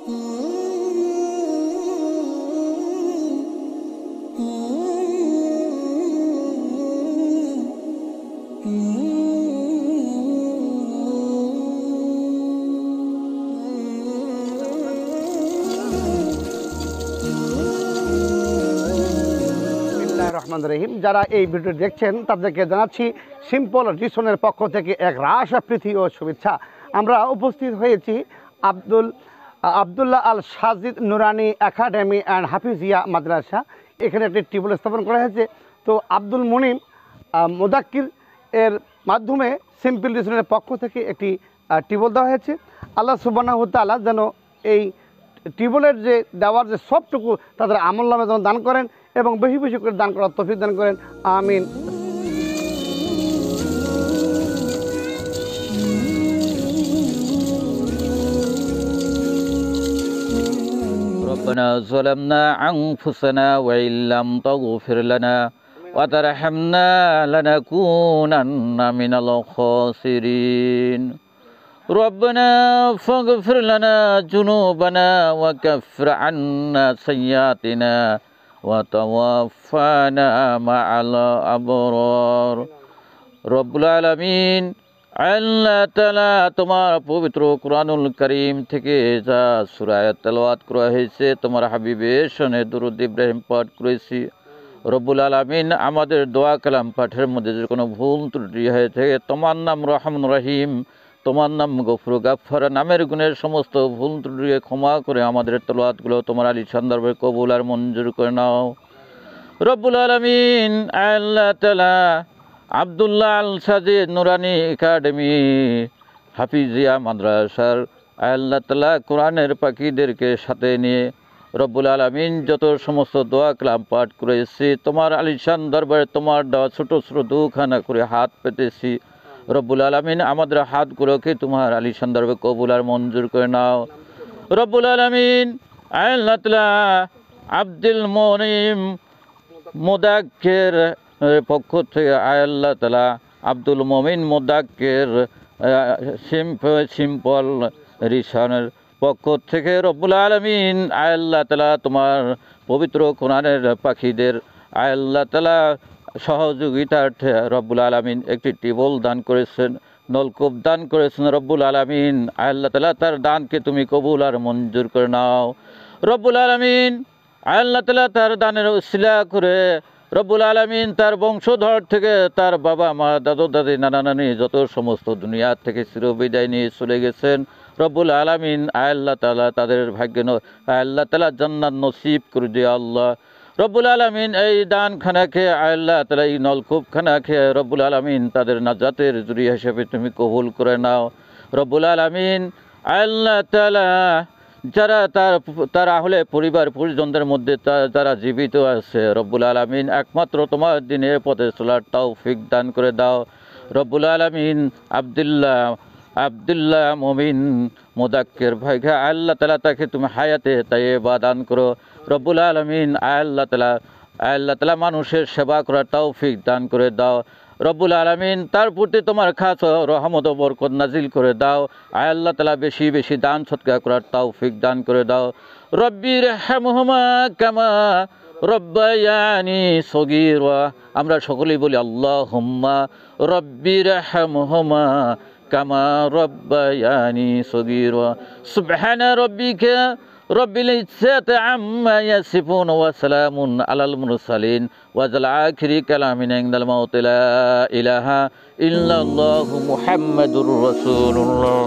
রহিম। যারা এই ভিডিও দেখছেন তাদেরকে জানাচ্ছি সিম্পল রিসনের পক্ষ থেকে এক রাশা প্রীতি ও শুভেচ্ছা। আমরা উপস্থিত হয়েছি আবদুল্লাহ আল সাজিদ নুরানি একাডেমি অ্যান্ড হাফিজিয়া মাদ্রাসা। এখানে একটি টিউবওয়েল স্থাপন করা হয়েছে। তো আব্দুল মুনিম মুদাক্কির এর মাধ্যমে সিম্পল রিসনের পক্ষ থেকে একটি টিউবওয়েল দেওয়া হয়েছে। আল্লাহ সুবহানাহু ওয়া তাআলা যেন এই টিউবওয়েলের যে দেওয়ার যে সবটুকু তাদের আমল নামে যেন দান করেন এবং বেশি বেশি করে দান করার তৌফিক দান করেন, আমিন। ربنا ظلمنا أنفسنا وإن لم تغفر لنا وترحمنا لنكونن من الخاسرين ربنا فاغفر لنا ذنوبنا وكفر عنا سيئاتنا وتوفنا مع الأبرار রব্বুল আলামিন আল্লাহ তাআলা তোমার পবিত্র কুরআনুল কারীম থেকে যা সূরা তেলাওয়াত করা হয়েছে, তোমার হাবিবের শনে দুরূদ ইব্রাহিম পাঠ করেছি। রব্বুল আলামিন আমাদের দোয়া কালাম পাঠের মধ্যে যে কোনো ভুল ত্রুটি হয়ে থাকে, তোমার নাম রহমান রহিম, তোমার নাম গফুর গাফফার নামের গুণের সমস্ত ভুল ত্রুটিকে ক্ষমা করে আমাদের তেলাওয়াতগুলো তোমার আলিশান দরবারে কবুল আর মঞ্জুর করে নাও। রব্বুল আলামিন আল্লাহ তাআলা আবদুল্লাহ আল সাজিদ নুরানি একাডেমি হাফিজিয়া মাদ্রাসার আল্লাহ তাআলা কোরআনের পাখিদেরকে সাথে নিয়ে রব্বুল আলামিন যত সমস্ত দোয়া কালাম পাঠ করেছি, তোমার আলিশান দরবারে তোমার দেওয়া ছোটো ছোটো দুখানা করে হাত পেতেছি। রব্বুল আলামিন আমাদের হাতগুলোকে তোমার আলিশান দরবারে কবুল আর মঞ্জুর করে নাও। রব্বুল আলামিন আল্লাহ তাআলা আব্দুল মুনিম মুদাক্কির পক্ষ থেকে আল্লাহ তাআলা আব্দুল মুমিন মুদাক্কির সিম্পল রিসনের পক্ষ থেকে রব্বুল আলামিন আল্লাহ তাআলা তোমার পবিত্র কোরআনের পাখিদের আল্লাহ তাআলা সহযোগিতার্থে রব্বুল আলামিন একটি টিউবওয়েল দান করেছেন, নলকূপ দান করেছেন। রব্বুল আলামিন আল্লাহ তাআলা তার দানকে তুমি কবুল আর মঞ্জুর করে নাও। রব্বুল আলামিন আল্লাহ তাআলা তার দানের উসিলা করে রব্বুল আলামিন তার বংশধর থেকে তার বাবা মা দাদু দাদি নানা নানি যত সমস্ত দুনিয়া থেকে চিরবিদায় নিয়ে চলে গেছেন, রব্বুল আলামিন আল্লাহ তাআলা তাদের ভাগ্যে আল্লাহ তাআলা জান্নাত নসিব করে দিয়ে আল্লাহ রব্বুল আলামিন এই দানখানাকে আল্লাহ তাআলা এই নলকূপখানাকে রব্বুল আলামিন তাদের নাজাতের জুরিয়া হিসেবে তুমি কবুল করে নাও। রব্বুল আলামিন আল্লাহ তাআলা যারা তার আহলে পরিবার পরিজনদের মধ্যে যারা জীবিত আছে, রব্বুল আলামিন একমাত্র তোমার দিনের পথে চলার তৌফিক দান করে দাও। রব্বুল আলামিন আব্দুল্লাহ মুমিন মুদাক্কির ভাইকে আল্লাহ তাআলা তাকে তুমি হায়াতে তাইয়্যিবা দান করো। রব্বুল আলামিন আল্লাহ তাআলা মানুষের সেবা করার তৌফিক দান করে দাও। রব্বুল আলামিন তার প্রতি তোমার খাস রহমত ও বরকত নাজিল করে দাও। আল্লাহ তাআলা বেশি বেশি দান সদকা করার তৌফিক দান করে দাও। রব্বিরহামহুমা কামা রব্বায়ানি সগীরা। আমরা সকলেই বলি আল্লাহুম্মা রব্বিরহামহুমা কামা রব্বায়ানি সগীরা। সুবহানা রাব্বিকা রব্বিল ইজ্জাতি আম্মা ইয়াসিফুন ওয়া সালামুন আলাল মুরসালিন ওয়া জাল আখিরি কালামিনা ইনদাল মাউতি লা ইলাহা ইল্লাল্লাহু মুহাম্মাদুর রাসূলুল্লাহ।